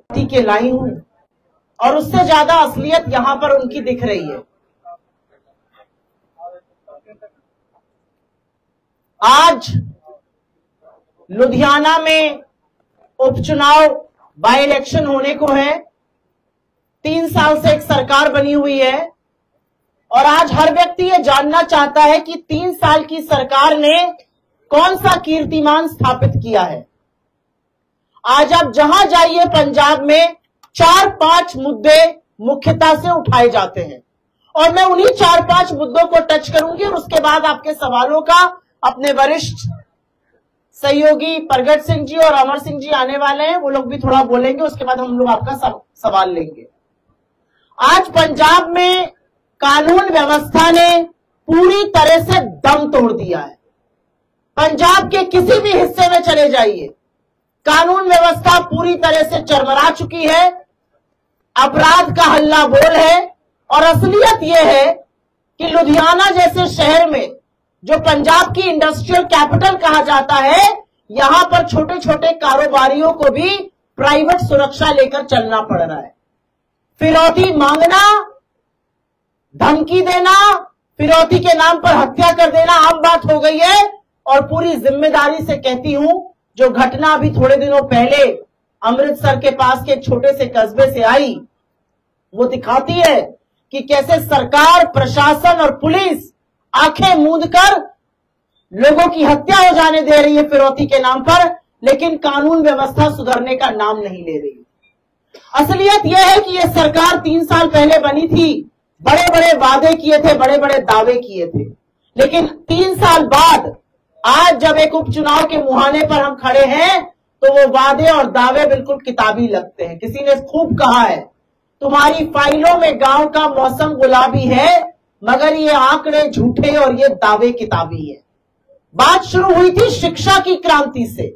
के लाई हूं और उससे ज्यादा असलियत यहां पर उनकी दिख रही है। आज लुधियाना में उपचुनाव बाय इलेक्शन होने को है। 3 साल से एक सरकार बनी हुई है और आज हर व्यक्ति ये जानना चाहता है कि 3 साल की सरकार ने कौन सा कीर्तिमान स्थापित किया है। आज आप जहां जाइए पंजाब में 4-5 मुद्दे मुख्यता से उठाए जाते हैं और मैं उन्हीं 4-5 मुद्दों को टच करूंगी और उसके बाद आपके सवालों का अपने वरिष्ठ सहयोगी प्रगट सिंह जी और अमर सिंह जी आने वाले हैं, वो लोग भी थोड़ा बोलेंगे, उसके बाद हम लोग आपका सवाल लेंगे। आज पंजाब में कानून व्यवस्था ने पूरी तरह से दम तोड़ दिया है। पंजाब के किसी भी हिस्से में चले जाइए, कानून व्यवस्था पूरी तरह से चरमरा चुकी है, अपराध का हल्ला बोल है और असलियत यह है कि लुधियाना जैसे शहर में जो पंजाब की इंडस्ट्रियल कैपिटल कहा जाता है, यहां पर छोटे छोटे कारोबारियों को भी प्राइवेट सुरक्षा लेकर चलना पड़ रहा है। फिरौती मांगना, धमकी देना, फिरौती के नाम पर हत्या कर देना आम बात हो गई है और पूरी जिम्मेदारी से कहती हूं, जो घटना अभी थोड़े दिनों पहले अमृतसर के पास के एक छोटे से कस्बे से आई, वो दिखाती है कि कैसे सरकार, प्रशासन और पुलिस आंखें मूंद कर लोगों की हत्या हो जाने दे रही है फिरौती के नाम पर, लेकिन कानून व्यवस्था सुधरने का नाम नहीं ले रही। असलियत यह है कि यह सरकार 3 साल पहले बनी थी, बड़े बड़े वादे किए थे, बड़े बड़े दावे किए थे, लेकिन 3 साल बाद आज जब एक उपचुनाव के मुहाने पर हम खड़े हैं तो वो वादे और दावे बिल्कुल किताबी लगते हैं। किसी ने खूब कहा है, तुम्हारी फाइलों में गांव का मौसम गुलाबी है, मगर ये आंकड़े झूठे और ये दावे किताबी है। बात शुरू हुई थी शिक्षा की क्रांति से।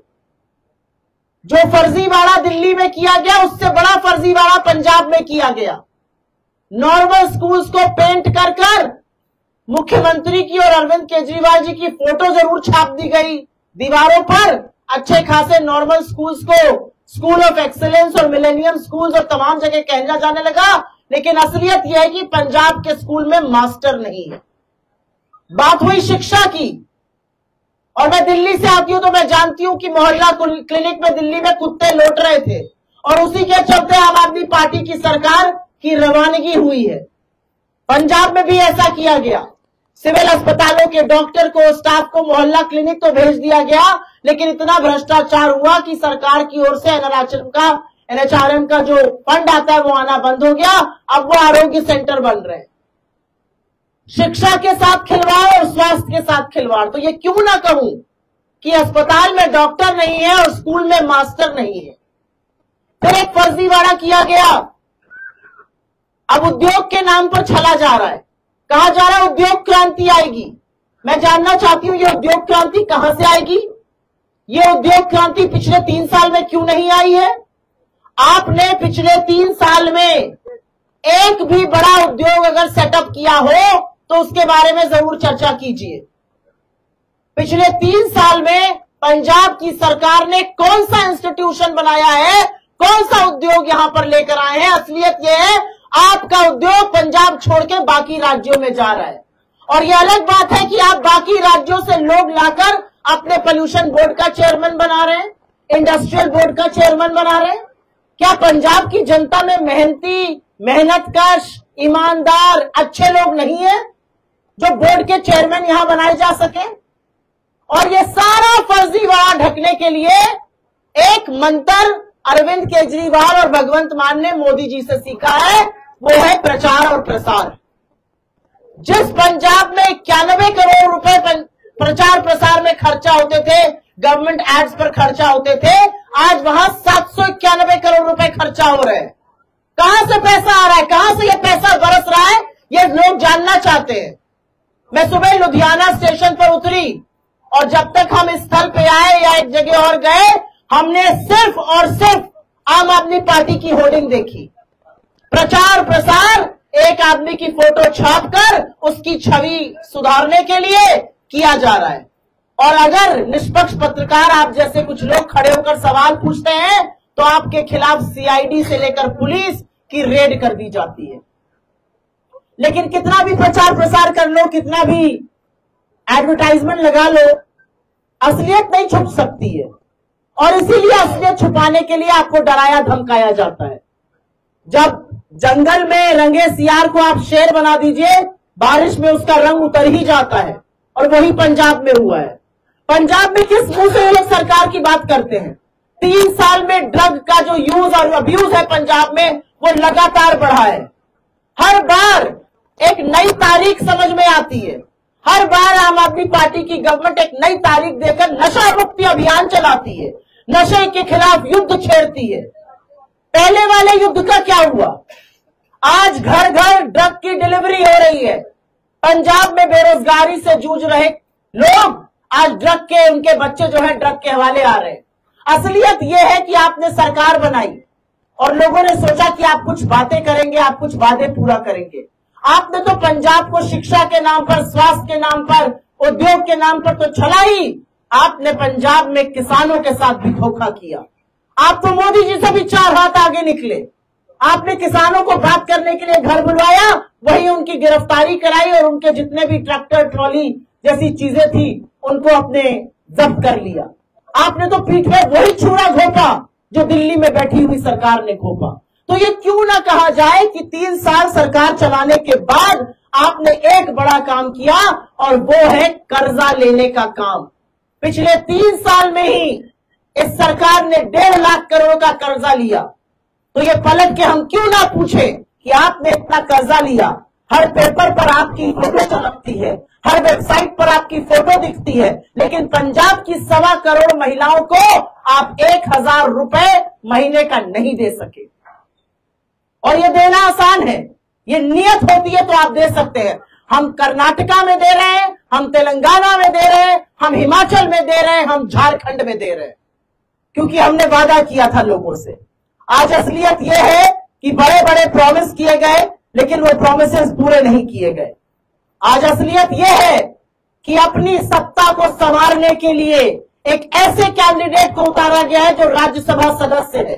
जो फर्जीवाड़ा दिल्ली में किया गया, उससे बड़ा फर्जीवाड़ा पंजाब में किया गया। नॉर्मल स्कूल्स को पेंट कर कर मुख्यमंत्री की और अरविंद केजरीवाल जी की फोटो जरूर छाप दी गई दीवारों पर। अच्छे खासे नॉर्मल स्कूल्स को स्कूल ऑफ एक्सीलेंस और मिलेनियम स्कूल्स और तमाम जगह कहना जाने लगा, लेकिन असलियत यह है कि पंजाब के स्कूल में मास्टर नहीं है। बात हुई शिक्षा की, और मैं दिल्ली से आती हूं तो मैं जानती हूं कि मोहल्ला क्लिनिक में दिल्ली में कुत्ते लौट रहे थे और उसी के चलते आम आदमी पार्टी की सरकार की रवानगी हुई है। पंजाब में भी ऐसा किया गया। सिविल अस्पतालों के डॉक्टर को, स्टाफ को मोहल्ला क्लिनिक तो भेज दिया गया, लेकिन इतना भ्रष्टाचार हुआ कि सरकार की ओर से एनएचआरएम का जो फंड आता है वो आना बंद हो गया। अब वो आरोग्य सेंटर बन रहे हैं। शिक्षा के साथ खिलवाड़ और स्वास्थ्य के साथ खिलवाड़। तो ये क्यों ना कहूं कि अस्पताल में डॉक्टर नहीं है और स्कूल में मास्टर नहीं है। फिर एक फर्जीवाड़ा किया गया। अब उद्योग के नाम पर छला जा रहा है, कहा जा रहा है उद्योग क्रांति आएगी। मैं जानना चाहती हूं ये उद्योग क्रांति कहां से आएगी? ये उद्योग क्रांति पिछले 3 साल में क्यों नहीं आई है? आपने पिछले 3 साल में एक भी बड़ा उद्योग अगर सेटअप किया हो तो उसके बारे में जरूर चर्चा कीजिए। पिछले 3 साल में पंजाब की सरकार ने कौन सा इंस्टीट्यूशन बनाया है, कौन सा उद्योग यहां पर लेकर आए हैं? असलियत यह है आपका उद्योग पंजाब छोड़ के बाकी राज्यों में जा रहा है। और यह अलग बात है कि आप बाकी राज्यों से लोग लाकर अपने पोल्यूशन बोर्ड का चेयरमैन बना रहे हैं, इंडस्ट्रियल बोर्ड का चेयरमैन बना रहे हैं। क्या पंजाब की जनता में मेहनती, मेहनतकश, ईमानदार, अच्छे लोग नहीं है जो बोर्ड के चेयरमैन यहां बनाए जा सके? और ये सारा फर्जीवाड़ा ढकने के लिए एक मंत्र अरविंद केजरीवाल और भगवंत मान ने मोदी जी से सीखा है, वो है प्रचार और प्रसार। जिस पंजाब में 91 करोड़ रुपए प्रचार प्रसार में खर्चा होते थे, गवर्नमेंट एड्स पर खर्चा होते थे, आज वहां 791 करोड़ रुपए खर्चा हो रहे हैं। कहां से पैसा आ रहा है, कहां से ये पैसा बरस रहा है, ये लोग जानना चाहते हैं। मैं सुबह लुधियाना स्टेशन पर उतरी और जब तक हम इस स्थल पे आए या एक जगह और गए, हमने सिर्फ और सिर्फ आम आदमी पार्टी की होर्डिंग देखी। प्रचार प्रसार एक आदमी की फोटो छापकर उसकी छवि सुधारने के लिए किया जा रहा है। और अगर निष्पक्ष पत्रकार आप जैसे कुछ लोग खड़े होकर सवाल पूछते हैं तो आपके खिलाफ सीआईडी से लेकर पुलिस की रेड कर दी जाती है। लेकिन कितना भी प्रचार प्रसार कर लो, कितना भी एडवर्टाइजमेंट लगा लो, असलियत नहीं छुप सकती है। और इसीलिए असलियत छुपाने के लिए आपको डराया धमकाया जाता है। जब जंगल में रंगे सियार को आप शेर बना दीजिए, बारिश में उसका रंग उतर ही जाता है। और वही पंजाब में हुआ है। पंजाब में किस मुंह से ये लोग सरकार की बात करते हैं? 3 साल में ड्रग का जो यूज और अब्यूज है पंजाब में, वो लगातार बढ़ा है। हर बार एक नई तारीख समझ में आती है। हर बार आम आदमी पार्टी की गवर्नमेंट एक नई तारीख देकर नशा मुक्ति अभियान चलाती है, नशे के खिलाफ युद्ध छेड़ती है। पहले वाले युद्ध का क्या हुआ? आज घर घर ड्रग की डिलीवरी हो रही है। पंजाब में बेरोजगारी से जूझ रहे लोग आज ड्रग के, उनके बच्चे जो है ड्रग के हवाले आ रहे हैं। असलियत यह है कि आपने सरकार बनाई और लोगों ने सोचा कि आप कुछ बातें करेंगे, आप कुछ वादे पूरा करेंगे। आपने तो पंजाब को शिक्षा के नाम पर, स्वास्थ्य के नाम पर, उद्योग के नाम पर तो छला ही, आपने पंजाब में किसानों के साथ भी धोखा किया। आप तो मोदी जी से भी 4 हाथ आगे निकले। आपने किसानों को बात करने के लिए घर बुलवाया, वही उनकी गिरफ्तारी कराई और उनके जितने भी ट्रैक्टर, ट्रॉली जैसी चीजें थी उनको अपने जब्त कर लिया। आपने तो पीठ में वही छुरा घोपा जो दिल्ली में बैठी हुई सरकार ने घोपा। तो ये क्यों ना कहा जाए कि 3 साल सरकार चलाने के बाद आपने एक बड़ा काम किया और वो है कर्जा लेने का काम। पिछले 3 साल में ही इस सरकार ने 1.5 लाख करोड़ का कर्जा लिया। तो ये पलट के हम क्यों ना पूछे कि आपने इतना कर्जा लिया? हर पेपर पर आपकी फोटो चमकती है, हर वेबसाइट पर आपकी फोटो दिखती है, लेकिन पंजाब की 1.25 करोड़ महिलाओं को आप 1000 रुपए महीने का नहीं दे सके। और ये देना आसान है, ये नियत होती है तो आप दे सकते हैं। हम कर्नाटका में दे रहे हैं, हम तेलंगाना में दे रहे हैं, हम हिमाचल में दे रहे हैं, हम झारखंड में दे रहे हैं, क्योंकि हमने वादा किया था लोगों से। आज असलियत यह है कि बड़े बड़े प्रॉमिस किए गए, लेकिन वो प्रॉमिसेस पूरे नहीं किए गए। आज असलियत यह है कि अपनी सत्ता को संवारने के लिए एक ऐसे कैंडिडेट को उतारा गया है जो राज्यसभा सदस्य है।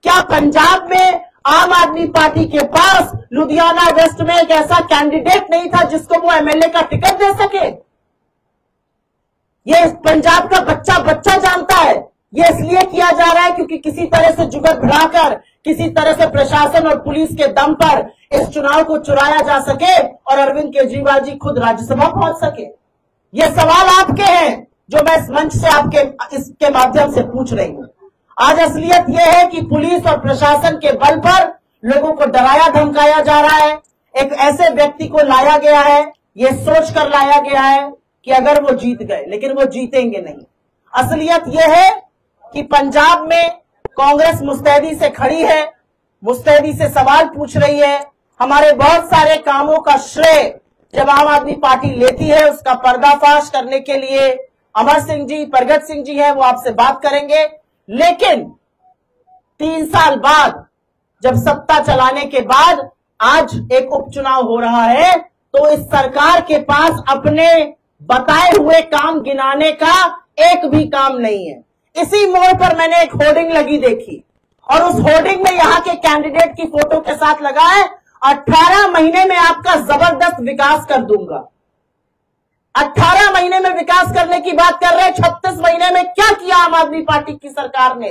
क्या पंजाब में आम आदमी पार्टी के पास लुधियाना वेस्ट में एक ऐसा कैंडिडेट नहीं था जिसको वो एमएलए का टिकट दे सके? ये पंजाब का बच्चा बच्चा जानता है। ये इसलिए किया जा रहा है क्योंकि किसी तरह से जुगत बढ़ाकर, किसी तरह से प्रशासन और पुलिस के दम पर इस चुनाव को चुराया जा सके और अरविंद केजरीवाल जी खुद राज्यसभा पहुंच सके। ये सवाल आपके हैं जो मैं इस मंच से आपके इसके माध्यम से पूछ रही हूं। आज असलियत यह है कि पुलिस और प्रशासन के बल पर लोगों को डराया धमकाया जा रहा है। एक ऐसे व्यक्ति को लाया गया है, ये सोच कर लाया गया है कि अगर वो जीत गए, लेकिन वो जीतेंगे नहीं। असलियत यह है कि पंजाब में कांग्रेस मुस्तैदी से खड़ी है, मुस्तैदी से सवाल पूछ रही है। हमारे बहुत सारे कामों का श्रेय जब आम आदमी पार्टी लेती है, उसका पर्दाफाश करने के लिए अमर सिंह जी, प्रगट सिंह जी हैं, वो आपसे बात करेंगे। लेकिन 3 साल बाद जब सत्ता चलाने के बाद आज एक उपचुनाव हो रहा है, तो इस सरकार के पास अपने बताए हुए काम गिनाने का एक भी काम नहीं है। इसी मोड़ पर मैंने एक होर्डिंग लगी देखी और उस होर्डिंग में यहां के कैंडिडेट की फोटो के साथ लगा है 18 महीने में आपका जबरदस्त विकास कर दूंगा। 18 महीने में विकास करने की बात कर रहे हैं। 36 महीने में क्या किया आम आदमी पार्टी की सरकार ने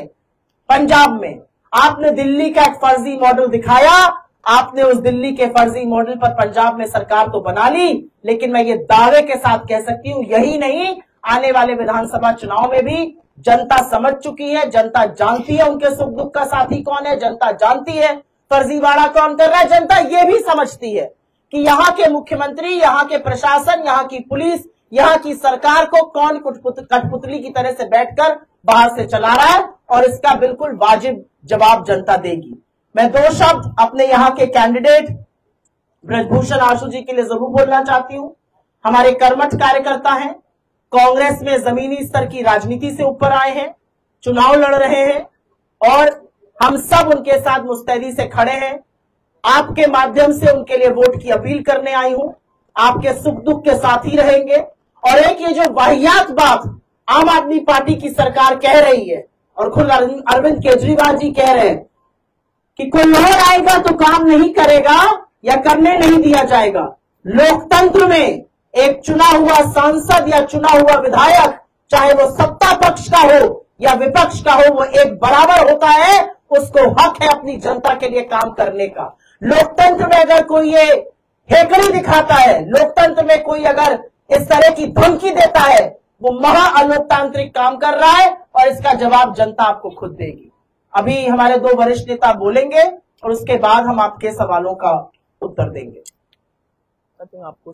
पंजाब में? आपने दिल्ली का एक फर्जी मॉडल दिखाया, आपने उस दिल्ली के फर्जी मॉडल पर पंजाब में सरकार तो बना ली, लेकिन मैं ये दावे के साथ कह सकती हूं, यही नहीं, आने वाले विधानसभा चुनाव में भी जनता समझ चुकी है, जनता जानती है उनके सुख दुख का साथी कौन है, जनता जानती है फर्जीवाड़ा कौन कर रहा है। जनता ये भी समझती है कि यहाँ के मुख्यमंत्री, यहाँ के प्रशासन, यहाँ की पुलिस, यहाँ की सरकार को कौन कठपुतली की तरह से बैठकर बाहर से चला रहा है, और इसका बिल्कुल वाजिब जवाब जनता देगी। मैं 2 शब्द अपने यहाँ के कैंडिडेट ब्रजभूषण आशु जी के लिए जरूर बोलना चाहती हूँ। हमारे कर्मठ कार्यकर्ता हैं, कांग्रेस में जमीनी स्तर की राजनीति से ऊपर आए हैं, चुनाव लड़ रहे हैं और हम सब उनके साथ मुस्तैदी से खड़े हैं। आपके माध्यम से उनके लिए वोट की अपील करने आई हूं। आपके सुख दुख के साथ ही रहेंगे। और एक ये जो वाहियात बात आम आदमी पार्टी की सरकार कह रही है और खुद अरविंद केजरीवाल जी कह रहे हैं कि कोई और आएगा तो काम नहीं करेगा या करने नहीं दिया जाएगा। लोकतंत्र में एक चुना हुआ सांसद या चुना हुआ विधायक, चाहे वो सत्ता पक्ष का हो या विपक्ष का हो, वो एक बराबर होता है। उसको हक है अपनी जनता के लिए काम करने का। लोकतंत्र में अगर कोई ये हेकड़ी दिखाता है, लोकतंत्र में कोई अगर इस तरह की धमकी देता है, वो महा अलोकतांत्रिक काम कर रहा है और इसका जवाब जनता आपको खुद देगी। अभी हमारे दो वरिष्ठ नेता बोलेंगे और उसके बाद हम आपके सवालों का उत्तर देंगे। आपको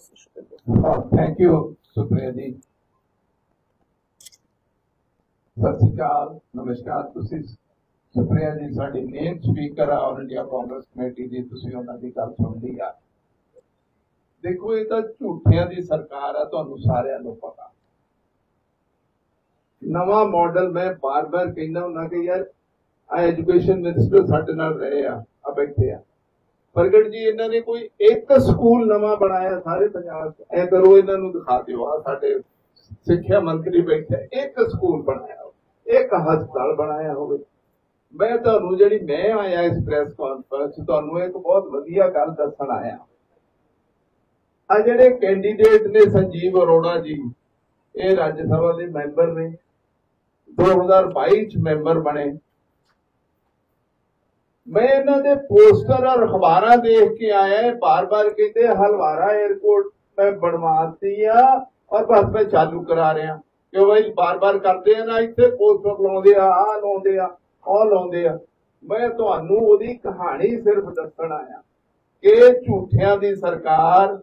थैंक यू सुप्रिया जी। सत श्री अकाल, नमस्कार। तुसी सुप्रिया जी साडी मेन स्पीकर आ ऑल इंडिया कांग्रेस कमेटी दी, तुसी उन्हां दी गल सुन ली आ। देखो ये तो झूठियां दी सरकार है, तुहानू सारिआं नूं पता। नवा मॉडल मैं बार बार कहना हुंदा कि यार एजुकेशन मिनिस्टर साडे नाल रहे आ बैठे आ प्रगट जी, इन्होंने कोई एक स्कूल नवा बनाया सारे पंजाब ऐ करो, इन्हों दिखा दो। आ साडे सिक्ख्या मंत्री बैठे, एक स्कूल बनाया हो, एक हस्पताल बनाया हो। मैं तुहानू जिहड़ी मैं आया इस प्रेस कॉन्फ्रेंस तुहानू एक बहुत वधिया गल दस्सण आया। आ जिहड़े कैंडीडेट ने संजीव अरोड़ा जी, ये राज्य सभा के मैंबर ने, 2022 च मैंबर बने। मैं इन्हां दे पोस्टर और अखबारां देख के आया, बार बार कहते हलवारा एयरपोर्ट मैं बनवाती आ और बस मैं चालू करा रहा। क्यों भाई बार बार करते हैं ना, इत्थे पोस्टर लाउंदे आ, आ लाउंदे आ, आ लाउंदे आ। मैं तुहानू ओदी कहानी सिर्फ दस्सण आया कि झूठियां दी सरकार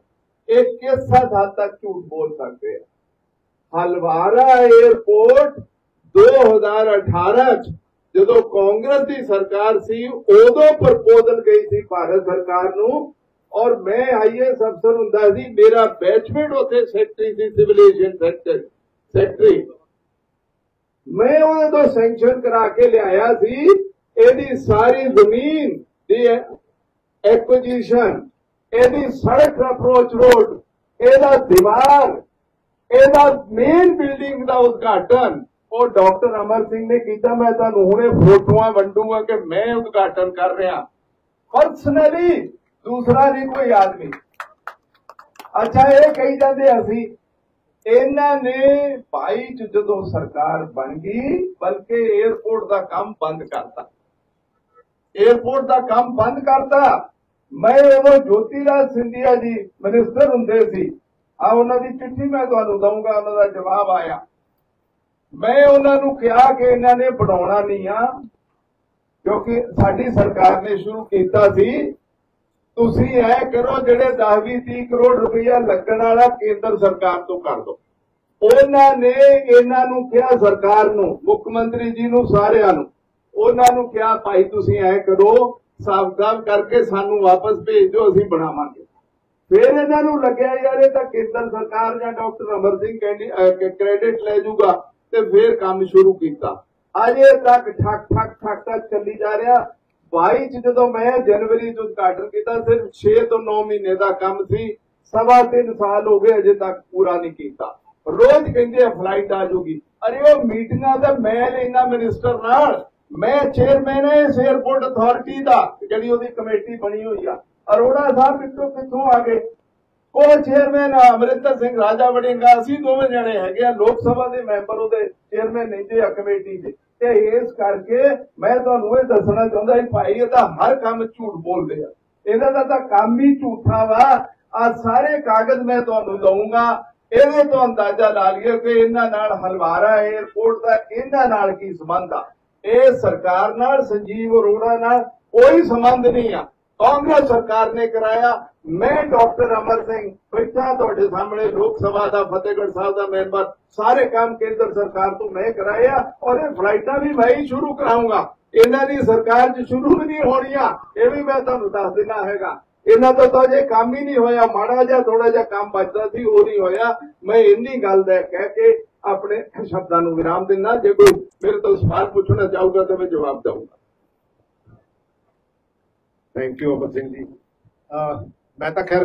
ये किस हद तक झूठ बोल सकते हैं। हलवारा एयरपोर्ट 2018 जो कांग्रेस की सरकार सी उदों प्रपोजल गई थी भारत सरकार नू, और मैं IAS अफसर हुंदा सी, मेरा बैचमेट उत्थे सैकटरी सी, सिविल एविएशन सैकटरी। मैं उहदे तो सैंक्शन करा के लियाया सी एदी सारी जमीन दी एक्विजिशन, एदी सड़क अप्रोच रोड, एदा दीवार, एदा मेन बिल्डिंग का उद्घाटन वो डॉक्टर अमर सिंह ने किया। मैं तुहानू हुणे फोटोआं वंडूंगा कि मैं उद्घाटन कर रहा पर्सनली, दूसरा नहीं कोई आदमी। अच्छा ये कही जाते असी इन्हां ने 22 जदों सरकार बन गई, बल्कि एयरपोर्ट का काम बंद करता, एयरपोर्ट का काम बंद करता। मैं उदों ज्योतिराज सिंधिया जी मिनिस्टर हुंदे सी, आ उन्हां दी चिट्ठी मैं तुहानू दूंगा, उन्हां दा जवाब आया। मैं उन्होंने कहा कि इन्होंने बढ़ाना नहीं आ, क्योंकि साडी सरकार ने शुरू किया सी, तुसी ऐ करो जिहड़े 10-20 करोड़ रुपया लगण वाला केंद्र सरकार तो कर दो। उन्होंने इन्हों कहा सरकार नूं, मुख्यमंत्री जी नूं, सारिआं नूं उन्होंने कहा भाई तुसी ऐ करो, साफ-साफ करके सानू वापस भेज दो, असीं बनावांगे। फिर इन्हों लग्या यार ये तां केंद्र सरकार जां डॉक्टर अमर सिंह क्रेडिट ले जूगा, ते फिर काम शुरू किया। अजे तक ठक ठक ठक ठक चली जा रहा। 22 जो मैं जनवरी उद्घाटन किया, सिर्फ 6 तो 9 महीने का काम सी, 3.25 साल हो गए अजे तक पूरा नहीं किया। रोज कहते फ्लाइट आ जाऊगी। अरे वो मीटिंगां तो मैं लेना मिनिस्टर नाल, मैं चेयरमैन है इस एयरपोर्ट अथॉरिटी का, जिहड़ी ओहदी कमेटी बनी हुई आ। अरोड़ा साहब कितों आ गए? को चेयरमैन अमरिंदर सिंह राजा वड़ेंगा, असीं दोवें जणे हैगे लोक सभा के मैंबर, उहदे चेयरमैन नहीं जे कमेटी दे। ते इस करके मैं तुहानू ये दसना चाहुंदा भाई ये तां हर काम झूठ बोलदे आ, इहदा तां काम ही झूठा वा। आ सारे कागज मैं तुहानू दूंगा, इहदे तो अंदाजा ला लियो कि इन्हां नाल हलवारा एयरपोर्ट का इन्हां नाल की संबंध आ। इह सरकार नाल संजीव अरोड़ा नाल कोई संबंध नहीं आ, कांग्रेस सरकार ने कराया। मैं डॉक्टर अमर सिंह बैठा तुहाडे सामने, लोक सभा का फतेहगढ़ साहब का मैंबर, सारे काम केंद्र सरकार तो मैं कराया, और ये फ्लाइटा भी मैं ही शुरू कराऊंगा। इन्हां दी सरकार च शुरू भी नहीं होणियां, ये भी मैं तुहानू दस देना हैगा। इन्हां तो अजे काम ही नहीं होया, माड़ा जिहा थोड़ा जिहा काम बचदा सी, वो नहीं होया। मैं इन्नी गल कह के अपने शब्दां नू विराम देना। जे कोई मेरे तो सवाल पूछना चाहूगा तो मैं जवाब दूंगा। Thank you Amar Singh ji. मैं तो खैर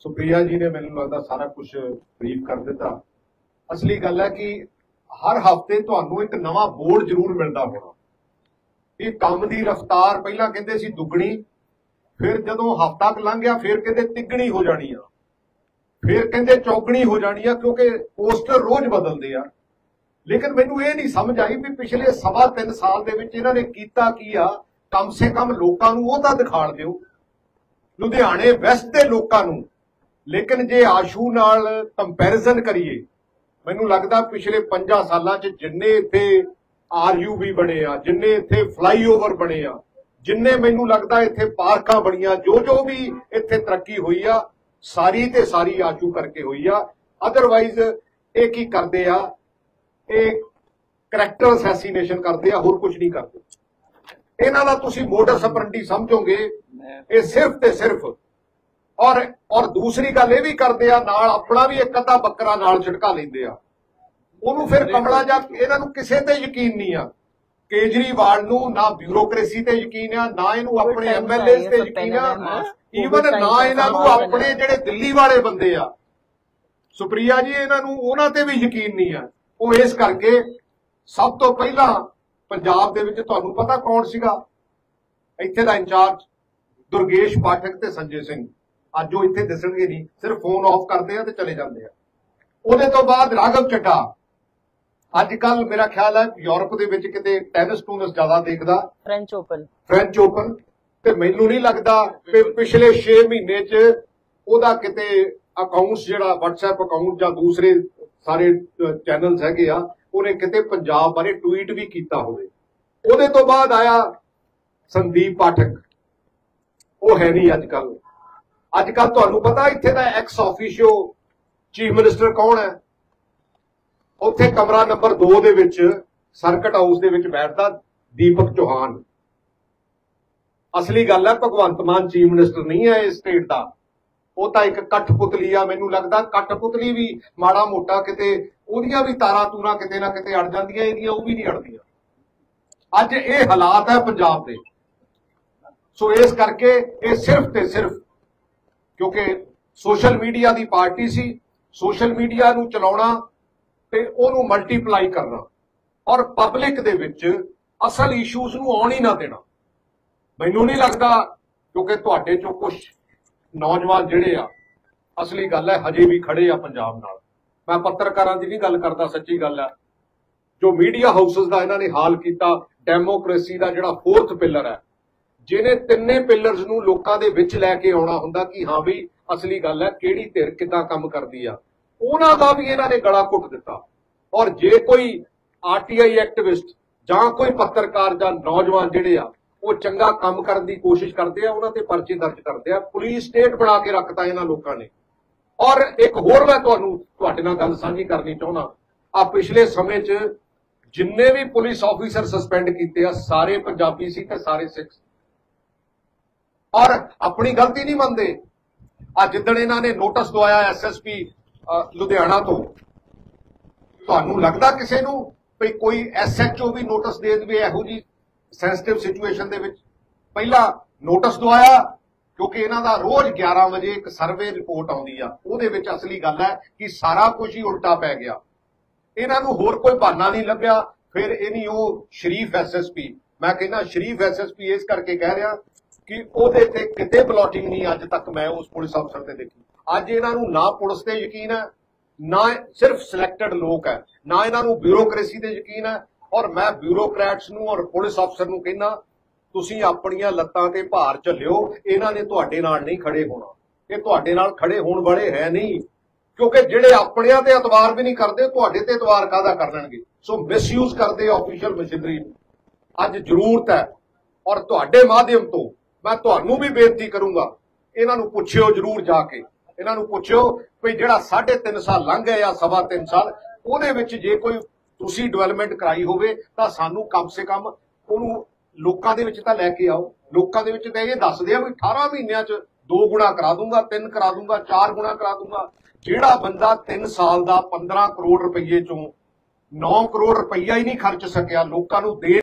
सुप्रिया जी ने मैनूं लगदा सारा कुछ ब्रीफ कर दिता। असली गल है कि हर हफ्ते ਤੁਹਾਨੂੰ ਇੱਕ ਨਵਾਂ ਬੋਰਡ ਜ਼ਰੂਰ ਮਿਲਦਾ ਹੋਣਾ। ਇਹ ਕੰਮ ਦੀ ਰਫ਼ਤਾਰ ਪਹਿਲਾਂ ਕਹਿੰਦੇ ਸੀ ਦੁੱਗਣੀ, ਫਿਰ ਜਦੋਂ ਹਫ਼ਤਾ ਕੁ ਲੰਘ ਗਿਆ ਫਿਰ ਕਹਿੰਦੇ ਤਿੱਗਣੀ ਹੋ ਜਾਣੀ ਆ, ਫਿਰ ਕਹਿੰਦੇ ਚੌਗਣੀ ਹੋ ਜਾਣੀ ਆ, ਕਿਉਂਕਿ ਪੋਸਟਰ ਰੋਜ਼ ਬਦਲਦੇ ਆ। ਲੇਕਿਨ ਮੈਨੂੰ ਇਹ ਨਹੀਂ ਸਮਝ ਆਈ ਵੀ ਪਿਛਲੇ 3.5 ਸਾਲ ਦੇ ਵਿੱਚ ਇਹਨਾਂ ਨੇ ਕੀਤਾ ਕੀ ਆ। ਕਮ ਸੇ ਕਮ ਲੋਕਾਂ ਨੂੰ ਉਹ ਤਾਂ ਦਿਖਾੜ ਦਿਓ, ਲੁਧਿਆਣੇ ਵੈਸਟ ਦੇ ਲੋਕਾਂ ਨੂੰ। ਲੇਕਿਨ ਜੇ ਆਸ਼ੂ ਨਾਲ ਕੰਪੈਰੀਜ਼ਨ ਕਰੀਏ, ਮੈਨੂੰ ਲੱਗਦਾ ਪਿਛਲੇ 5 ਸਾਲਾਂ 'ਚ ਜਿੰਨੇ ਇੱਥੇ RUB ਬਣੇ ਆ, ਜਿੰਨੇ ਇੱਥੇ ਫਲਾਈਓਵਰ ਬਣੇ ਆ, ਜਿੰਨੇ ਮੈਨੂੰ ਲੱਗਦਾ ਇੱਥੇ ਪਾਰਕਾਂ ਬਣੀਆਂ, ਜੋ ਵੀ ਇੱਥੇ ਤਰੱਕੀ ਹੋਈ ਆ, ਸਾਰੀ ਤੇ ਸਾਰੀ ਆਸ਼ੂ ਕਰਕੇ ਹੋਈ ਆ। ਅਦਰਵਾਈਜ਼ ਇਹ ਕੀ ਕਰਦੇ ਆ, ਇਹ ਕਰੈਕਟਰ ਅਸੈਸੀਨੇਸ਼ਨ ਕਰਦੇ ਆ, ਹੋਰ ਕੁਝ ਨਹੀਂ ਕਰਦੇ। ਇਹਨਾਂ ਦਾ ਤੁਸੀਂ ਮੋਡਸ ਆਪਰੈਂਡੀ ਸਮਝੋਗੇ, ਇਹ ਸਿਰਫ ਤੇ ਸਿਰਫ। ਔਰ ਦੂਸਰੀ ਗੱਲ ਇਹ ਵੀ ਕਰਦੇ ਆ, ਨਾਲ ਆਪਣਾ ਵੀ ਇੱਕ ਅੱਧਾ ਬੱਕਰਾ ਨਾਲ ਝਟਕਾ ਲੈਂਦੇ ਆ। ਉਹਨੂੰ ਫਿਰ ਕਮਲਾ ਜਾਂ ਇਹਨਾਂ ਨੂੰ ਕਿਸੇ ਤੇ ਯਕੀਨ ਨਹੀਂ ਆ। ਕੇਜਰੀਵਾਲ ਨੂੰ ਨਾ ਬਿਊਰੋਕ੍ਰੇਸੀ ਤੇ ਯਕੀਨ ਆ, ਨਾ ਇਹਨੂੰ ਆਪਣੇ MLAs ਤੇ ਯਕੀਨ ਆ, ਈਵਨ ਨਾ ਇਹਨਾਂ ਨੂੰ ਆਪਣੇ ਜਿਹੜੇ ਦਿੱਲੀ ਵਾਲੇ ਬੰਦੇ ਆ ਸੁਪ੍ਰਿਆ ਜੀ, ਇਹਨਾਂ ਨੂੰ ਉਹਨਾਂ ਤੇ ਵੀ ਯਕੀਨ ਨਹੀਂ ਆ। ਉਹ ਇਸ ਕਰਕੇ ਸਭ ਤੋਂ ਪਹਿਲਾਂ ਪੰਜਾਬ ਦੇ ਵਿੱਚ ਤੁਹਾਨੂੰ ਪਤਾ ਕੌਣ ਸੀਗਾ ਇੱਥੇ ਦਾ ਇੰਚਾਰਜ? ਦੁਰਗੇਸ਼ ਪਾਠਕ ਤੇ ਸੰਜੇ ਸਿੰਘ। ਅੱਜ ਉਹ ਇੱਥੇ ਦਿਸਣਗੇ ਨਹੀਂ, ਸਿਰਫ ਫੋਨ ਆਫ ਕਰਦੇ ਆ ਤੇ ਚਲੇ ਜਾਂਦੇ ਆ। ਉਹਦੇ ਤੋਂ ਬਾਅਦ ਰਾਘਵ ਚੱਡਾ। ਅੱਜ ਕੱਲ ਮੇਰਾ ਖਿਆਲ ਹੈ ਯੂਰਪ ਦੇ ਵਿੱਚ ਕਿਤੇ ਟੈਨਿਸ ਟੂਨਿਸ ਜ਼ਿਆਦਾ ਦੇਖਦਾ, ਫ੍ਰੈਂਚ ਓਪਨ, ਤੇ ਮੈਨੂੰ ਨਹੀਂ ਲੱਗਦਾ ਕਿ ਪਿਛਲੇ 6 ਮਹੀਨੇ 'ਚ ਉਹਦਾ ਕਿਤੇ ਅਕਾਊਂਟਸ, ਜਿਹੜਾ WhatsApp ਅਕਾਊਂਟ ਜਾਂ ਦੂਸਰੇ ਸਾਰੇ ਚੈਨਲਸ ਹੈਗੇ ਆ, ਉਹਨੇ ਕਿਤੇ ਪੰਜਾਬ ਬਾਰੇ ਟਵੀਟ ਵੀ ਕੀਤਾ ਹੋਵੇ। ਉਹਦੇ ਤੋਂ ਬਾਅਦ ਆਇਆ ਸੰਦੀਪ ਪਾਠਕ, ਉਹ ਹੈ ਨਹੀਂ ਅੱਜ ਕੱਲ। ਅੱਜ ਕੱਲ ਤੁਹਾਨੂੰ ਪਤਾ ਇੱਥੇ ਦਾ ਐਕਸ ਆਫੀਸ਼ੀਓ ਚੀਫ ਮਿਨਿਸਟਰ ਕੌਣ ਹੈ? ਉੱਥੇ ਕਮਰਾ ਨੰਬਰ 2 ਦੇ ਵਿੱਚ ਸਰਕਟ ਹਾਊਸ ਦੇ ਵਿੱਚ ਬੈਠਦਾ ਦੀਪਕ ਚੌਹਾਨ। ਅਸਲੀ ਗੱਲ ਹੈ ਭਗਵੰਤ ਮਾਨ ਚੀਫ ਮਿਨਿਸਟਰ ਨਹੀਂ ਹੈ ਇਸ ਸਟੇਟ ਦਾ, ਉਹ ਤਾਂ ਇੱਕ ਕਠਪੁਤਲੀ ਆ। ਮੈਨੂੰ ਲੱਗਦਾ ਕਠਪੁਤਲੀ ਵੀ ਮਾੜਾ ਮੋਟਾ ਕਿਤੇ ਉਹਦੀਆਂ ਵੀ ਤਾਰਾਂ ਤੂਰਾਂ ਕਿਤੇ ਨਾ ਕਿਤੇ ਅੜ ਜਾਂਦੀਆਂ, ਇਹਦੀਆਂ ਉਹ ਵੀ ਨਹੀਂ ਅੜਦੀਆਂ। ਅੱਜ ਇਹ ਹਾਲਾਤ ਹੈ ਪੰਜਾਬ ਦੇ। ਸੋ ਇਸ ਕਰਕੇ ਇਹ ਸਿਰਫ ਤੇ ਸਿਰਫ ਕਿਉਂਕਿ ਸੋਸ਼ਲ ਮੀਡੀਆ ਦੀ ਪਾਰਟੀ ਸੀ, ਸੋਸ਼ਲ ਮੀਡੀਆ ਨੂੰ ਚਲਾਉਣਾ ਤੇ ਉਹਨੂੰ ਮਲਟੀਪਲਾਈ ਕਰਨਾ ਔਰ ਪਬਲਿਕ ਦੇ ਵਿੱਚ ਅਸਲ ਇਸ਼ੂਜ਼ ਨੂੰ ਆਉਣ ਹੀ ਨਾ ਦੇਣਾ। ਮੈਨੂੰ ਨਹੀਂ ਲੱਗਦਾ, ਕਿਉਂਕਿ ਤੁਹਾਡੇ ਚੋਂ ਕੁਝ ਨੌਜਵਾਨ ਜਿਹੜੇ ਆ, ਅਸਲੀ ਗੱਲ ਹੈ ਹਜੇ ਵੀ ਖੜੇ ਆ ਪੰਜਾਬ ਨਾਲ। ਮੈਂ ਪੱਤਰਕਾਰਾਂ ਦੀ ਨਹੀਂ ਗੱਲ ਕਰਦਾ, ਸੱਚੀ ਗੱਲ ਹੈ। ਜੋ ਮੀਡੀਆ ਹਾਊਸਸ ਦਾ ਇਹਨਾਂ ਨੇ ਹਾਲ ਕੀਤਾ, ਡੈਮੋਕ੍ਰੇਸੀ ਦਾ ਜਿਹੜਾ 4th ਪਿਲਰ ਹੈ, ਜਿਹਨੇ ਤਿੰਨੇ ਪਿਲਰਸ ਨੂੰ ਲੋਕਾਂ ਦੇ ਵਿੱਚ ਲੈ ਕੇ ਆਉਣਾ ਹੁੰਦਾ ਕਿ ਹਾਂ ਵੀ ਅਸਲੀ ਗੱਲ ਹੈ ਕਿਹੜੀ ਧਿਰ ਕਿੱਦਾਂ ਕੰਮ ਕਰਦੀ ਆ, ਉਹਨਾਂ ਦਾ ਵੀ ਇਹਨਾਂ ਨੇ ਗਲਾ ਘੁੱਟ ਦਿੱਤਾ। ਔਰ ਜੇ ਕੋਈ RTI ਐਕਟਿਵਿਸਟ ਜਾਂ ਕੋਈ ਪੱਤਰਕਾਰ ਜਾਂ ਨੌਜਵਾਨ ਜਿਹੜੇ ਆ ਉਹ ਚੰਗਾ ਕੰਮ ਕਰਨ ਦੀ ਕੋਸ਼ਿਸ਼ ਕਰਦੇ ਆ, ਉਹਨਾਂ ਤੇ ਪਰਚੇ ਦਰਜ ਕਰਦੇ ਆ। ਪੁਲਿਸ ਸਟੇਟ ਬਣਾ ਕੇ ਰੱਖਤਾ ਇਹਨਾਂ ਲੋਕਾਂ ਨੇ। ਔਰ ਇੱਕ ਹੋਰ ਮੈਂ ਤੁਹਾਡੇ ਨਾਲ ਗੱਲ ਸਾਂਝੀ ਕਰਨੀ ਚਾਹੁੰਦਾ, ਆ ਪਿਛਲੇ ਸਮੇਂ 'ਚ ਜਿੰਨੇ ਵੀ ਪੁਲਿਸ ਆਫੀਸਰ ਸਸਪੈਂਡ ਕੀਤੇ ਆ, ਸਾਰੇ ਪੰਜਾਬੀ ਸੀ ਤੇ ਸਾਰੇ ਸਿੱਖ, ਔਰ ਆਪਣੀ ਗਲਤੀ ਨਹੀਂ ਮੰਨਦੇ। ਅੱਜ ਜਿੱਦਣ ਇਹਨਾਂ ਨੇ ਨੋਟਿਸ ਦਵਾਇਆ SSP ਲੁਧਿਆਣਾ ਤੋਂ, ਤੁਹਾਨੂੰ ਲੱਗਦਾ ਕਿਸੇ ਨੂੰ ਵੀ ਕੋਈ SHO ਵੀ ਨੋਟਿਸ ਦੇ ਦੇਵੇ ਇਹੋ ਜੀ ਸੈਂਸਿਟਿਵ ਸਿਚੁਏਸ਼ਨ ਦੇ ਵਿੱਚ? ਪਹਿਲਾਂ ਨੋਟਿਸ ਦਵਾਇਆ ਕਿਉਂਕਿ ਇਹਨਾਂ ਦਾ ਰੋਜ਼ 11 ਵਜੇ ਇੱਕ ਸਰਵੇ ਰਿਪੋਰਟ ਆਉਂਦੀ ਆ, ਉਹਦੇ ਵਿੱਚ ਅਸਲੀ ਗੱਲ ਹੈ ਕਿ ਸਾਰਾ ਕੁਝ ਹੀ ਉਲਟਾ ਪੈ ਗਿਆ। ਇਹਨਾਂ ਨੂੰ ਹੋਰ ਕੋਈ ਬਹਾਨਾ ਨਹੀਂ ਲੱਭਿਆ। ਫਿਰ ਇਹਨੀ ਉਹ ਸ਼ਰੀਫ SSP, ਮੈਂ ਕਹਿੰਦਾ ਸ਼ਰੀਫ SSP ਇਸ ਕਰਕੇ ਕਹਿ ਰਿਹਾ ਕਿ ਉਹਦੇ ਤੇ ਕਿਤੇ ਪਲੋਟਿੰਗ ਨਹੀਂ ਅੱਜ ਤੱਕ ਮੈਂ ਉਸ ਪੁਲਿਸ ਅਫਸਰ ਤੇ ਦੇਖੀ। ਅੱਜ ਇਹਨਾਂ ਨੂੰ ਨਾ ਪੁਲਿਸ ਤੇ ਯਕੀਨ ਹੈ, ਨਾ ਸਿਰਫ ਸਿਲੈਕਟਡ ਲੋਕ ਹੈ, ਨਾ ਇਹਨਾਂ ਨੂੰ ਬਿਊਰੋਕ੍ਰੇਸੀ ਤੇ ਯਕੀਨ ਹੈ। ਔਰ ਮੈਂ ਬਿਊਰੋਕਰੈਟਸ ਨੂੰ ਔਰ ਪੁਲਿਸ ਅਫਸਰ ਨੂੰ ਕਹਿੰਦਾ, ਤੁਸੀਂ ਆਪਣੀਆਂ ਲੱਤਾਂ ਤੇ ਭਾਰ ਝੱਲਿਓ, ਇਹਨਾਂ ਨੇ ਤੁਹਾਡੇ ਨਾਲ ਨਹੀਂ ਖੜੇ ਹੋਣਾ। ਇਹ ਤੁਹਾਡੇ ਨਾਲ ਖੜੇ ਹੋਣ ਵਾਲੇ ਹੈ ਨਹੀਂ, ਕਿਉਂਕਿ ਜਿਹੜੇ ਆਪਣਿਆਂ ਤੇ ਇਤਬਾਰ ਵੀ ਨਹੀਂ ਕਰਦੇ, ਤੁਹਾਡੇ ਤੇ ਇਤਬਾਰ ਕਾਹਦਾ ਕਰ ਲੈਣਗੇ। ਸੋ ਮਿਸਯੂਜ਼ ਕਰਦੇ ਆਫੀਸ਼ੀਅਲ ਮਸ਼ੀਨਰੀ ਨੂੰ। ਅੱਜ ਜ਼ਰੂਰਤ ਹੈ, ਔਰ ਤੁਹਾਡੇ ਮਾਧਿਅਮ ਤੋਂ ਮੈਂ ਤੁਹਾਨੂੰ ਵੀ ਬੇਨਤੀ ਕਰੂੰਗਾ, ਇਹਨਾਂ ਨੂੰ ਪੁੱਛਿਓ ਜ਼ਰੂਰ ਜਾ ਕੇ, ਇਹਨਾਂ ਨੂੰ ਪੁੱਛਿਓ ਵੀ ਜਿਹੜਾ 3.5 ਸਾਲ ਲੰਘ ਗਏ ਜਾਂ 3.25 ਸਾਲ, ਉਹਦੇ ਵਿੱਚ ਜੇ ਕੋਈ ਤੁਸੀਂ ਡਿਵੈਲਪਮੈਂਟ ਕਰਾਈ ਹੋਵੇ ਤਾਂ ਸਾਨੂੰ ਕਮ ਸੇ ਕਮ ਉਹਨੂੰ ਲੋਕਾਂ ਦੇ ਵਿੱਚ ਤਾਂ ਲੈ ਕੇ ਆਓ। ਲੋਕਾਂ ਦੇ ਵਿੱਚ ਤਾਂ ਇਹ ਦੱਸਦੇ ਆ ਵੀ 18 ਮਹੀਨਿਆਂ 'ਚ 2 ਗੁਣਾ ਕਰਾ ਦੂੰਗਾ, 3 ਕਰਾ ਦੂੰਗਾ, 4 ਗੁਣਾ ਕਰਾ ਦੂੰਗਾ। ਜਿਹੜਾ ਬੰਦਾ 3 ਸਾਲ ਦਾ 15 ਕਰੋੜ ਰੁਪਏ 'ਚੋਂ 9 ਕਰੋੜ ਰੁਪਈਆ ਹੀ ਨਹੀਂ ਖਰਚ ਸਕਿਆ ਲੋਕਾਂ ਨੂੰ ਦੇ